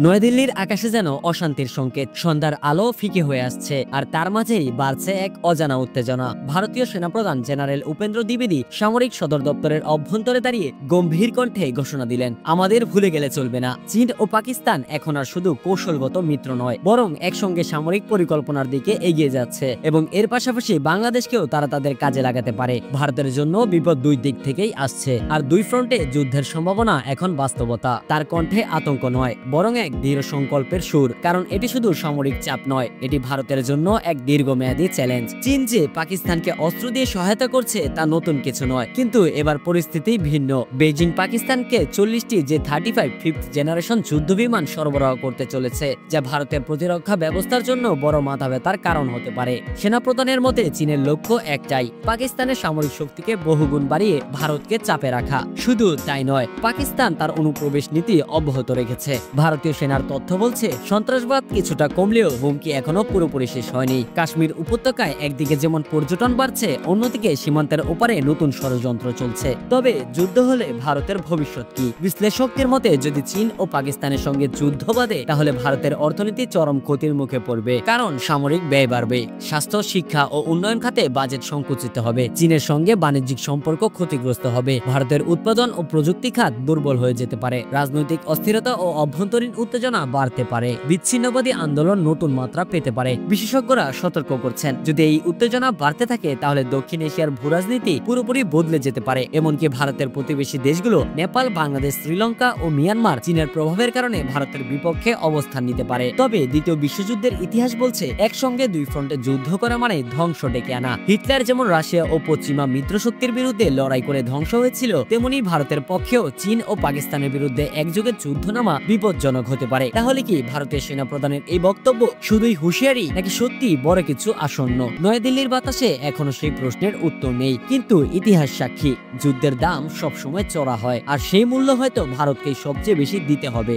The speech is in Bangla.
নয়াদিল্লির আকাশে যেন অশান্তির সংকেত। সন্ধ্যার আলো ফিকে হয়ে আসছে, আর তার মাঝেই বাড়ছে এক অজানা উত্তেজনা। ভারতীয় সেনাপ্রধান জেনারেল উপেন্দ্র দ্বিবেদী সামরিক সদর দপ্তরের অভ্যন্তরে দাঁড়িয়ে গম্ভীর কণ্ঠে ঘোষণা দিলেন, আমাদের ভুলে গেলে চলবে না। চীন ও পাকিস্তান এখন আর শুধু কৌশলগত মিত্র নয়, বরং একসঙ্গে সামরিক পরিকল্পনার দিকে এগিয়ে যাচ্ছে, এবং এর পাশাপাশি বাংলাদেশকেও তারা তাদের কাজে লাগাতে পারে। ভারতের জন্য বিপদ দুই দিক থেকেই আসছে, আর দুই ফ্রন্টে যুদ্ধের সম্ভাবনা এখন বাস্তবতা। তার কণ্ঠে আতঙ্ক নয়, বরং এক দৃঢ় সংকল্পের সুর। কারণ এটি শুধু সামরিক চাপ নয়, এটি ভারতের জন্য এক দীর্ঘমেয়াদী চ্যালেঞ্জ। চীন যে পাকিস্তানকে অস্ত্র দিয়ে সহায়তা করছে তা নতুন কিছু নয়, কিন্তু এবার পরিস্থিতি ভিন্ন। বেজিং পাকিস্তানকে 40টি J-35 ফিফথ জেনারেশন যুদ্ধ বিমান সরবরাহ করতে চলেছে, যা ভারতের প্রতিরক্ষা ব্যবস্থার জন্য বড় মাথা ব্যথার কারণ হতে পারে। সেনাপ্রধানের মতে চীনের লক্ষ্য একটাই, পাকিস্তানের সামরিক শক্তিকে বহুগুণ বাড়িয়ে ভারতকে চাপে রাখা। শুধু তাই নয়, পাকিস্তান তার অনুপ্রবেশ নীতি অব্যাহত রেখেছে। ভারতীয় সেনার তথ্য বলছে, সন্ত্রাসবাদ কিছুটা কমলেও হুমকি এখনো পুরোপুরি শেষ হয়নি। কাশ্মীর উপত্যকায় একদিকে যেমন পর্যটন বাড়ছে, অন্যদিকে সীমান্তের ওপারে নতুন ষড়যন্ত্র চলছে। তবে যুদ্ধ হলে ভারতের ভবিষ্যৎ কি? বিশ্লেষকদের মতে যদি চীন ও পাকিস্তানের সঙ্গে যুদ্ধ বাধে, তাহলে ভারতের অর্থনীতি চরম ক্ষতির মুখে পড়বে। কারণ সামরিক ব্যয় বাড়বে, স্বাস্থ্য, শিক্ষা ও উন্নয়ন খাতে বাজেট সংকুচিত হবে। চীনের সঙ্গে বাণিজ্যিক সম্পর্ক ক্ষতিগ্রস্ত হবে। ভারতের উৎপাদন ও প্রযুক্তি খাত দুর্বল হয়ে যেতে পারে। রাজনৈতিক অস্থিরতা ও অভ্যন্তরীণ উত্তেজনা বাড়তে পারে। বিচ্ছিন্নবাদী আন্দোলন নতুন মাত্রা পেতে পারে। বিশেষজ্ঞরা সতর্ক করছেন, যদি এই উত্তেজনা বাড়তে থাকে, তাহলে দক্ষিণ এশিয়ার ভূরাজনীতি পুরোপুরি বদলে যেতে পারে। এমনকি ভারতের প্রতিবেশী দেশগুলো নেপাল, বাংলাদেশ, শ্রীলঙ্কা ও মিয়ানমার চীনের প্রভাবের কারণে ভারতের বিপক্ষে অবস্থান নিতে পারে। তবে দ্বিতীয় বিশ্বযুদ্ধের ইতিহাস বলছে, একসঙ্গে দুই ফ্রন্টে যুদ্ধ করা মানে ধ্বংস ডেকে আনা। হিটলার যেমন রাশিয়া ও পশ্চিমা মিত্রশক্তির বিরুদ্ধে লড়াই করে ধ্বংস হয়েছিল, তেমনি ভারতের পক্ষেও চীন ও পাকিস্তানের বিরুদ্ধে একযোগে যুদ্ধ নামা বিপজ্জনক হতে পারে। তাহলে কি ভারতীয় সেনাপ্রধানের এই বক্তব্য শুধুই হুঁশিয়ারি, নাকি সত্যি বড় কিছু আসন্ন? নয়াদিল্লির বাতাসে এখনো সেই প্রশ্নের উত্তর নেই, কিন্তু ইতিহাস সাক্ষী, যুদ্ধের দাম সবসময় চড়া হয়, আর সেই মূল্য হয়তো ভারতকেই সবচেয়ে বেশি দিতে হবে।